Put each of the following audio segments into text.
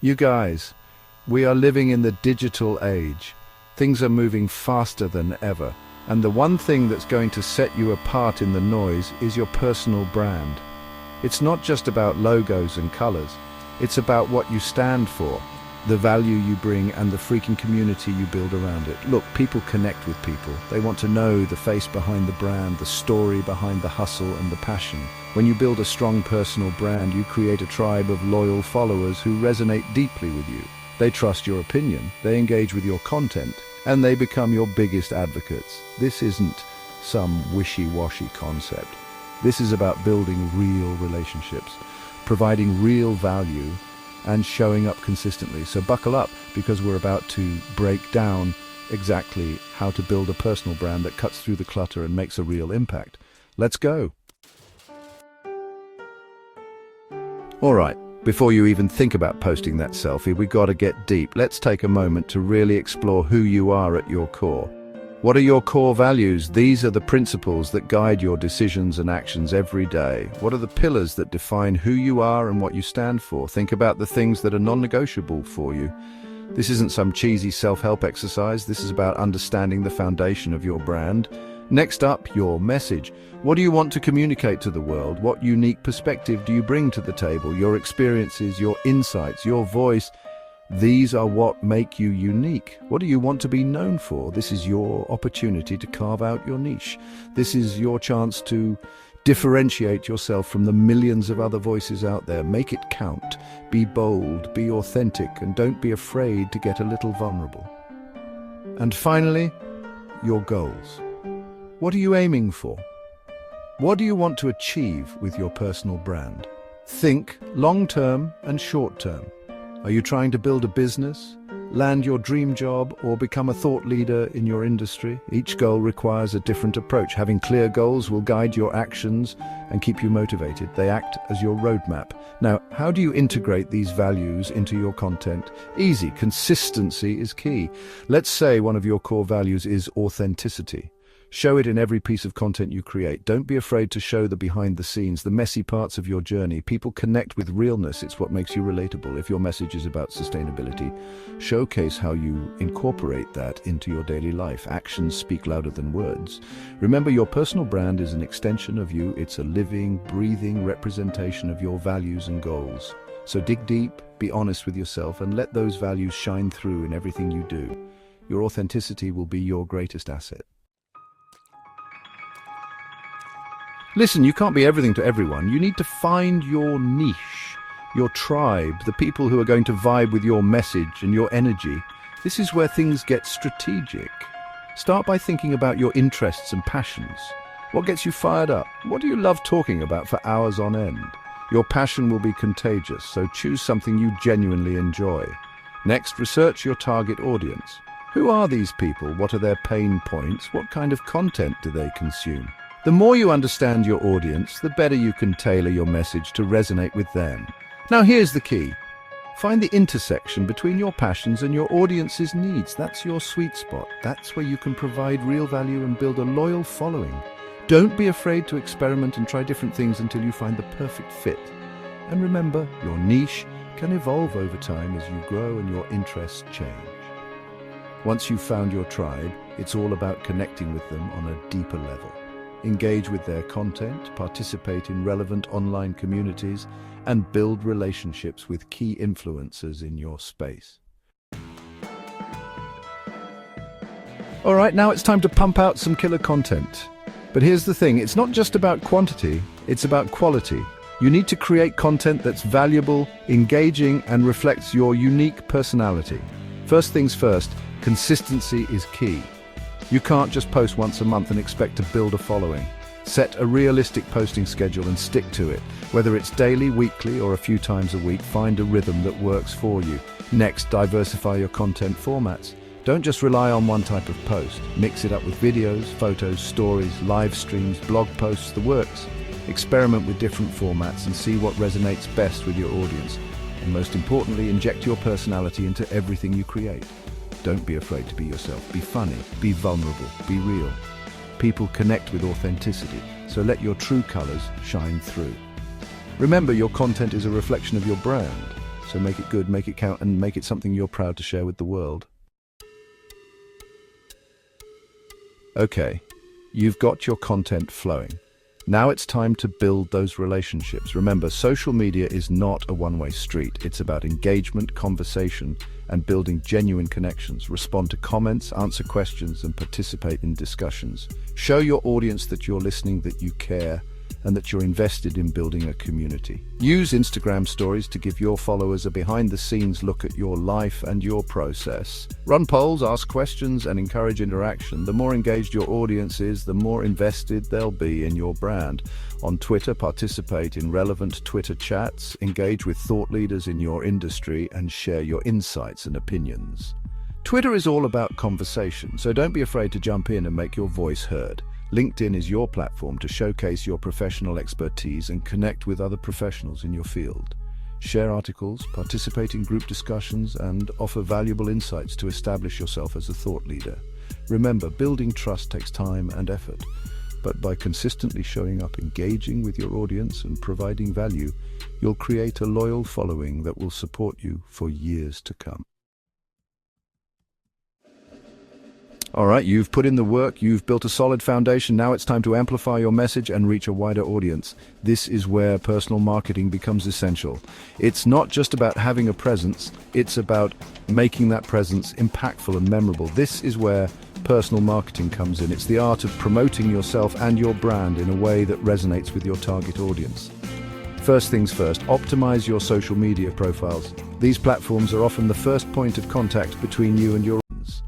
You guys, we are living in the digital age. Things are moving faster than ever. And the one thing that's going to set you apart in the noise is your personal brand. It's not just about logos and colors. It's about what you stand for, the value you bring, and the freaking community you build around it. Look, people connect with people. They want to know the face behind the brand, the story behind the hustle and the passion. When you build a strong personal brand, you create a tribe of loyal followers who resonate deeply with you. They trust your opinion, they engage with your content, and they become your biggest advocates. This isn't some wishy-washy concept. This is about building real relationships, providing real value, and showing up consistently. So buckle up, because we're about to break down exactly how to build a personal brand that cuts through the clutter and makes a real impact. Let's go. All right, before you even think about posting that selfie, we got to get deep. Let's take a moment to really explore who you are at your core. What are your core values? These are the principles that guide your decisions and actions every day. What are the pillars that define who you are and what you stand for? Think about the things that are non-negotiable for you. This isn't some cheesy self-help exercise. This is about understanding the foundation of your brand. Next up, your message. What do you want to communicate to the world? What unique perspective do you bring to the table? Your experiences, your insights, your voice. These are what make you unique. What do you want to be known for? This is your opportunity to carve out your niche. This is your chance to differentiate yourself from the millions of other voices out there. Make it count. Be bold, be authentic, and don't be afraid to get a little vulnerable. And finally, your goals. What are you aiming for? What do you want to achieve with your personal brand? Think long-term and short-term. Are you trying to build a business, land your dream job, or become a thought leader in your industry? Each goal requires a different approach. Having clear goals will guide your actions and keep you motivated. They act as your roadmap. Now, how do you integrate these values into your content? Easy. Consistency is key. Let's say one of your core values is authenticity. Show it in every piece of content you create. Don't be afraid to show the behind the scenes, the messy parts of your journey. People connect with realness. It's what makes you relatable. If your message is about sustainability, showcase how you incorporate that into your daily life. Actions speak louder than words. Remember, your personal brand is an extension of you. It's a living, breathing representation of your values and goals. So dig deep, be honest with yourself, and let those values shine through in everything you do. Your authenticity will be your greatest asset. Listen, you can't be everything to everyone. You need to find your niche, your tribe, the people who are going to vibe with your message and your energy. This is where things get strategic. Start by thinking about your interests and passions. What gets you fired up? What do you love talking about for hours on end? Your passion will be contagious, so choose something you genuinely enjoy. Next, research your target audience. Who are these people? What are their pain points? What kind of content do they consume? The more you understand your audience, the better you can tailor your message to resonate with them. Now here's the key. Find the intersection between your passions and your audience's needs. That's your sweet spot. That's where you can provide real value and build a loyal following. Don't be afraid to experiment and try different things until you find the perfect fit. And remember, your niche can evolve over time as you grow and your interests change. Once you've found your tribe, it's all about connecting with them on a deeper level. Engage with their content, participate in relevant online communities, and build relationships with key influencers in your space. All right, now it's time to pump out some killer content. But here's the thing, it's not just about quantity, it's about quality. You need to create content that's valuable, engaging, and reflects your unique personality. First things first, consistency is key. You can't just post once a month and expect to build a following. Set a realistic posting schedule and stick to it. Whether it's daily, weekly, or a few times a week, find a rhythm that works for you. Next, diversify your content formats. Don't just rely on one type of post. Mix it up with videos, photos, stories, live streams, blog posts, the works. Experiment with different formats and see what resonates best with your audience. And most importantly, inject your personality into everything you create. Don't be afraid to be yourself. Be funny, be vulnerable, be real. People connect with authenticity, so let your true colors shine through. Remember, your content is a reflection of your brand. So make it good, make it count, and make it something you're proud to share with the world. Okay, you've got your content flowing. Now it's time to build those relationships. Remember, social media is not a one-way street. It's about engagement, conversation, and building genuine connections. Respond to comments, answer questions, and participate in discussions. Show your audience that you're listening, that you care, and that you're invested in building a community. Use Instagram stories to give your followers a behind-the-scenes look at your life and your process. Run polls, ask questions, and encourage interaction. The more engaged your audience is, the more invested they'll be in your brand. On Twitter, participate in relevant Twitter chats, engage with thought leaders in your industry, and share your insights and opinions. Twitter is all about conversation, so don't be afraid to jump in and make your voice heard. LinkedIn is your platform to showcase your professional expertise and connect with other professionals in your field. Share articles, participate in group discussions, and offer valuable insights to establish yourself as a thought leader. Remember, building trust takes time and effort, but by consistently showing up, engaging with your audience, and providing value, you'll create a loyal following that will support you for years to come. All right, you've put in the work, you've built a solid foundation. Now it's time to amplify your message and reach a wider audience. This is where personal marketing becomes essential. It's not just about having a presence, it's about making that presence impactful and memorable. This is where personal marketing comes in. It's the art of promoting yourself and your brand in a way that resonates with your target audience. First things first, optimize your social media profiles. These platforms are often the first point of contact between you and your audience.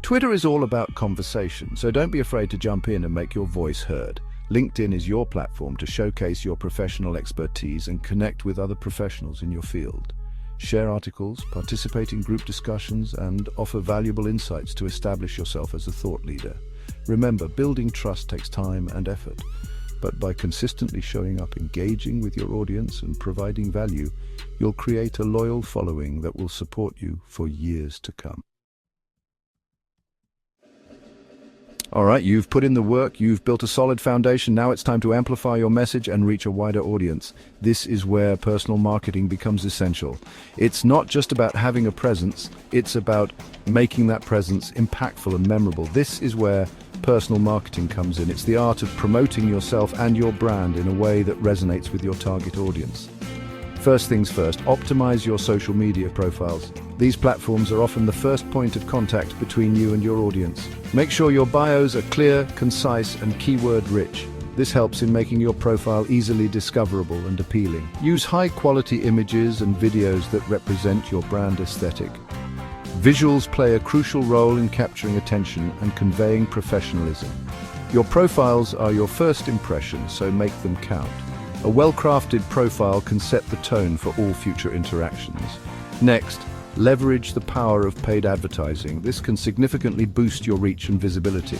Twitter is all about conversation, so don't be afraid to jump in and make your voice heard. LinkedIn is your platform to showcase your professional expertise and connect with other professionals in your field. Share articles, participate in group discussions, and offer valuable insights to establish yourself as a thought leader. Remember, building trust takes time and effort, but by consistently showing up, engaging with your audience, and providing value, you'll create a loyal following that will support you for years to come. All right, you've put in the work, you've built a solid foundation. Now it's time to amplify your message and reach a wider audience. This is where personal marketing becomes essential. It's not just about having a presence, it's about making that presence impactful and memorable. This is where personal marketing comes in. It's the art of promoting yourself and your brand in a way that resonates with your target audience. First things first, optimize your social media profiles. These platforms are often the first point of contact between you and your audience. Make sure your bios are clear, concise, and keyword-rich. This helps in making your profile easily discoverable and appealing. Use high-quality images and videos that represent your brand aesthetic. Visuals play a crucial role in capturing attention and conveying professionalism. Your profiles are your first impression, so make them count. A well-crafted profile can set the tone for all future interactions. Next, leverage the power of paid advertising. This can significantly boost your reach and visibility.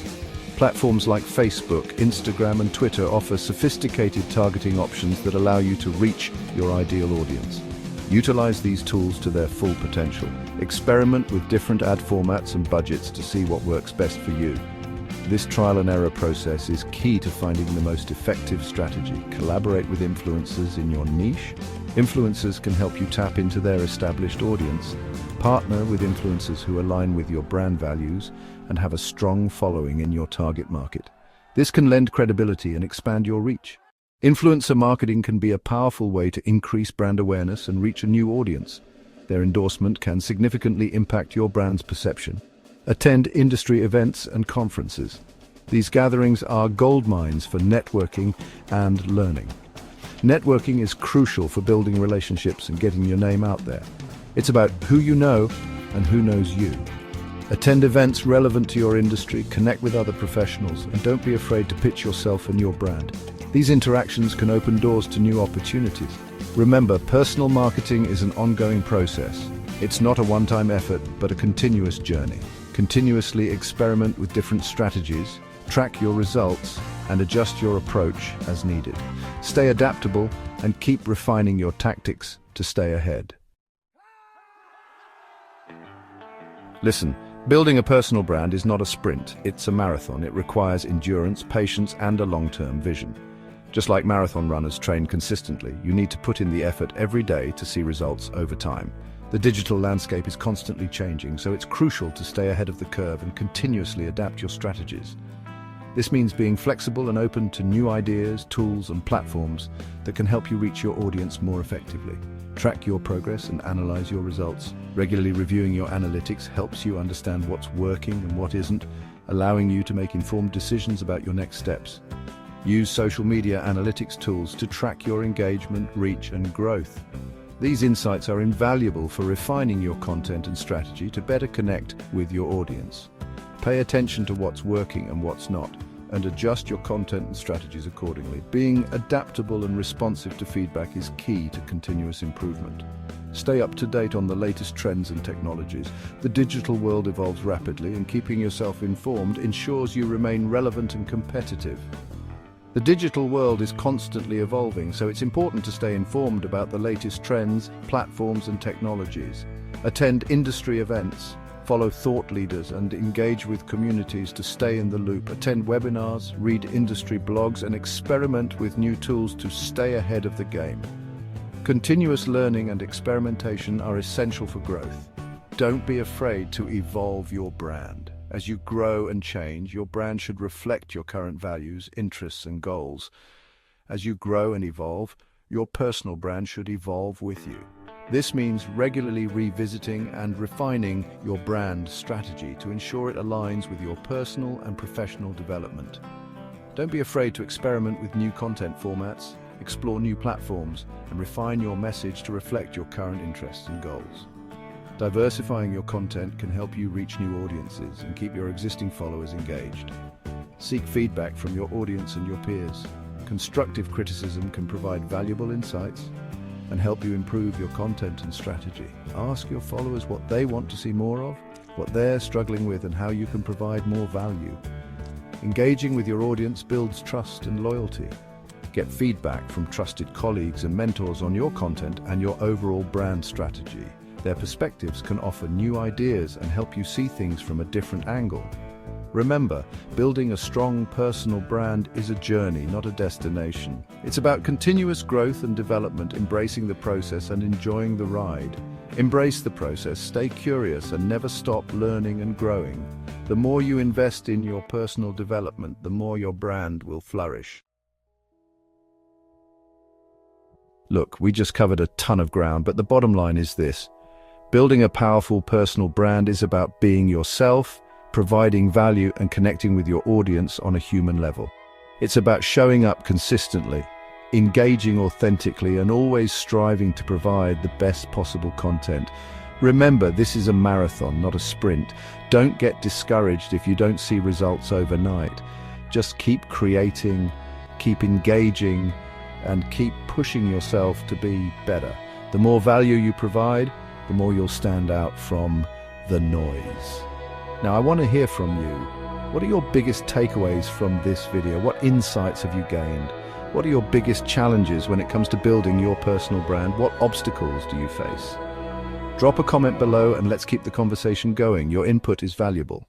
Platforms like Facebook, Instagram, and Twitter offer sophisticated targeting options that allow you to reach your ideal audience. Utilize these tools to their full potential. Experiment with different ad formats and budgets to see what works best for you. This trial and error process is key to finding the most effective strategy. Collaborate with influencers in your niche. Influencers can help you tap into their established audience. Partner with influencers who align with your brand values and have a strong following in your target market. This can lend credibility and expand your reach. Influencer marketing can be a powerful way to increase brand awareness and reach a new audience. Their endorsement can significantly impact your brand's perception. Attend industry events and conferences. These gatherings are goldmines for networking and learning. Networking is crucial for building relationships and getting your name out there. It's about who you know and who knows you. Attend events relevant to your industry, connect with other professionals, and don't be afraid to pitch yourself and your brand. These interactions can open doors to new opportunities. Remember, personal marketing is an ongoing process. It's not a one-time effort, but a continuous journey. Continuously experiment with different strategies, track your results, and adjust your approach as needed. Stay adaptable and keep refining your tactics to stay ahead. Listen, building a personal brand is not a sprint, it's a marathon. It requires endurance, patience, and a long-term vision. Just like marathon runners train consistently, you need to put in the effort every day to see results over time. The digital landscape is constantly changing, so it's crucial to stay ahead of the curve and continuously adapt your strategies. This means being flexible and open to new ideas, tools, and platforms that can help you reach your audience more effectively. Track your progress and analyze your results. Regularly reviewing your analytics helps you understand what's working and what isn't, allowing you to make informed decisions about your next steps. Use social media analytics tools to track your engagement, reach, and growth. These insights are invaluable for refining your content and strategy to better connect with your audience. Pay attention to what's working and what's not, and adjust your content and strategies accordingly. Being adaptable and responsive to feedback is key to continuous improvement. Stay up to date on the latest trends and technologies. The digital world evolves rapidly, and keeping yourself informed ensures you remain relevant and competitive. The digital world is constantly evolving, so it's important to stay informed about the latest trends, platforms, and technologies. Attend industry events, follow thought leaders, and engage with communities to stay in the loop. Attend webinars, read industry blogs, and experiment with new tools to stay ahead of the game. Continuous learning and experimentation are essential for growth. Don't be afraid to evolve your brand. As you grow and change, your brand should reflect your current values, interests, and goals. As you grow and evolve, your personal brand should evolve with you. This means regularly revisiting and refining your brand strategy to ensure it aligns with your personal and professional development. Don't be afraid to experiment with new content formats, explore new platforms, and refine your message to reflect your current interests and goals. Diversifying your content can help you reach new audiences and keep your existing followers engaged. Seek feedback from your audience and your peers. Constructive criticism can provide valuable insights and help you improve your content and strategy. Ask your followers what they want to see more of, what they're struggling with, and how you can provide more value. Engaging with your audience builds trust and loyalty. Get feedback from trusted colleagues and mentors on your content and your overall brand strategy. Their perspectives can offer new ideas and help you see things from a different angle. Remember, building a strong personal brand is a journey, not a destination. It's about continuous growth and development, embracing the process and enjoying the ride. Embrace the process, stay curious, and never stop learning and growing. The more you invest in your personal development, the more your brand will flourish. Look, we just covered a ton of ground, but the bottom line is this. Building a powerful personal brand is about being yourself, providing value, and connecting with your audience on a human level. It's about showing up consistently, engaging authentically, and always striving to provide the best possible content. Remember, this is a marathon, not a sprint. Don't get discouraged if you don't see results overnight. Just keep creating, keep engaging, and keep pushing yourself to be better. The more value you provide, the more you'll stand out from the noise. Now, I want to hear from you. What are your biggest takeaways from this video? What insights have you gained? What are your biggest challenges when it comes to building your personal brand? What obstacles do you face? Drop a comment below and let's keep the conversation going. Your input is valuable.